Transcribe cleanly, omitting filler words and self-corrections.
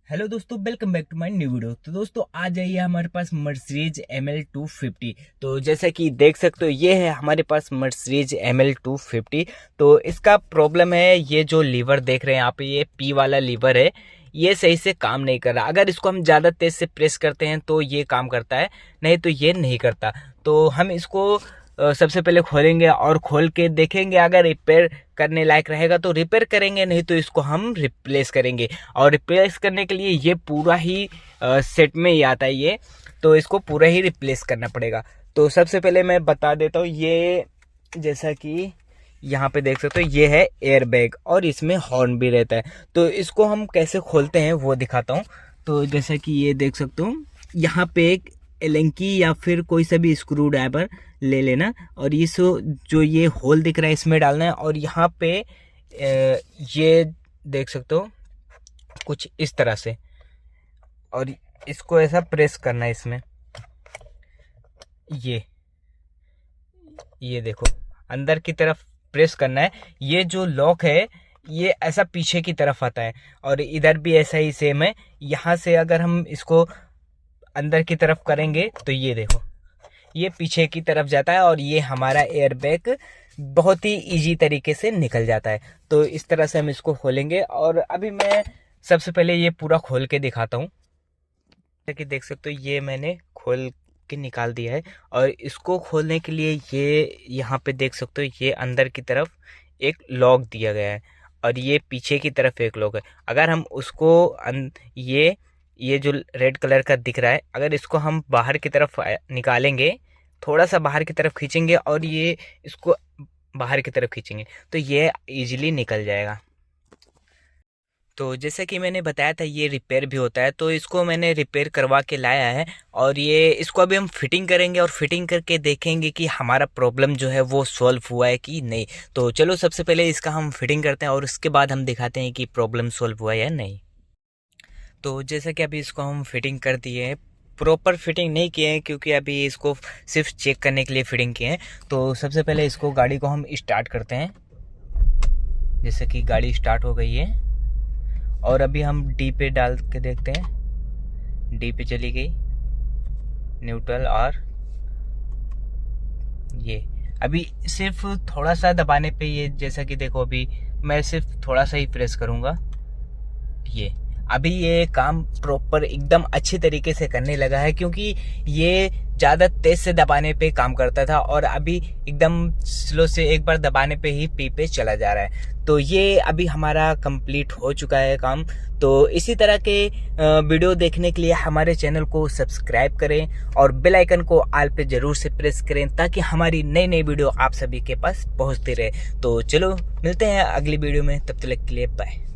Hello दोस्तों, welcome back to my new video. तो दोस्तों आज आई है हमारे पास मर्सिडीज ML250। तो जैसा कि देख सकते हो ये है हमारे पास मर्सिडीज ML250। तो इसका प्रॉब्लम है, ये जो लीवर देख रहे हैं यहाँ पे, ये पी वाला लीवर है, ये सही से काम नहीं कर रहा। अगर इसको हम ज़्यादा तेज से प्रेस करते हैं तो ये काम करता है, नहीं तो ये नहीं करता। तो हम इसको सबसे पहले खोलेंगे और खोल के देखेंगे, अगर रिपेयर करने लायक रहेगा तो रिपेयर करेंगे, नहीं तो इसको हम रिप्लेस करेंगे। और रिप्लेस करने के लिए ये पूरा ही सेट में ही आता है ये, तो इसको पूरा ही रिप्लेस करना पड़ेगा। तो सबसे पहले मैं बता देता हूँ, ये जैसा कि यहाँ पे देख सकते हो ये है एयर बैग और इसमें हॉर्न भी रहता है। तो इसको हम कैसे खोलते हैं वो दिखाता हूँ। तो जैसा कि ये देख सकते हो, यहाँ पे एक एलेंकी या फिर कोई सा भी स्क्रू ड्राइवर ले लेना और इस जो ये होल दिख रहा है इसमें डालना है। और यहाँ पे ये देख सकते हो कुछ इस तरह से, और इसको ऐसा प्रेस करना है इसमें। ये देखो अंदर की तरफ प्रेस करना है। ये जो लॉक है ये ऐसा पीछे की तरफ आता है और इधर भी ऐसा ही सेम है। यहाँ से अगर हम इसको अंदर की तरफ करेंगे तो ये देखो ये पीछे की तरफ जाता है और ये हमारा एयर बैग बहुत ही इजी तरीके से निकल जाता है। तो इस तरह से हम इसको खोलेंगे और अभी मैं सबसे पहले ये पूरा खोल के दिखाता हूँ। जैसे कि देख सकते हो ये मैंने खोल के निकाल दिया है। और इसको खोलने के लिए ये यहाँ पे देख सकते हो ये अंदर की तरफ एक लॉक दिया गया है और ये पीछे की तरफ एक लॉक है। अगर हम उसको ये जो रेड कलर का दिख रहा है, अगर इसको हम बाहर की तरफ निकालेंगे, थोड़ा सा बाहर की तरफ खींचेंगे और ये इसको बाहर की तरफ खींचेंगे तो ये इजीली निकल जाएगा। तो जैसे कि मैंने बताया था ये रिपेयर भी होता है, तो इसको मैंने रिपेयर करवा के लाया है और ये इसको अभी हम फिटिंग करेंगे और फिटिंग करके देखेंगे कि हमारा प्रॉब्लम जो है वो सॉल्व हुआ है कि नहीं। तो चलो सबसे पहले इसका हम फिटिंग करते हैं और उसके बाद हम दिखाते हैं कि प्रॉब्लम सॉल्व हुआ है या नहीं। तो जैसे कि अभी इसको हम फिटिंग कर दिए हैं, प्रॉपर फिटिंग नहीं किए हैं क्योंकि अभी इसको सिर्फ चेक करने के लिए फिटिंग किए हैं। तो सबसे पहले इसको गाड़ी को हम स्टार्ट करते हैं। जैसे कि गाड़ी स्टार्ट हो गई है और अभी हम डी पे डाल के देखते हैं। डी पे चली गई, न्यूट्रल, और ये अभी सिर्फ थोड़ा सा दबाने पे ये, जैसा कि देखो अभी मैं सिर्फ थोड़ा सा ही प्रेस करूँगा, ये अभी ये काम प्रॉपर एकदम अच्छे तरीके से करने लगा है क्योंकि ये ज़्यादा तेज से दबाने पे काम करता था और अभी एकदम स्लो से एक बार दबाने पे ही पी पे चला जा रहा है। तो ये अभी हमारा कंप्लीट हो चुका है काम। तो इसी तरह के वीडियो देखने के लिए हमारे चैनल को सब्सक्राइब करें और बेल आइकन को ऑल पे ज़रूर से प्रेस करें ताकि हमारी नई नई वीडियो आप सभी के पास पहुंचती रहे। तो चलो मिलते हैं अगली वीडियो में, तब तक के लिए बाय।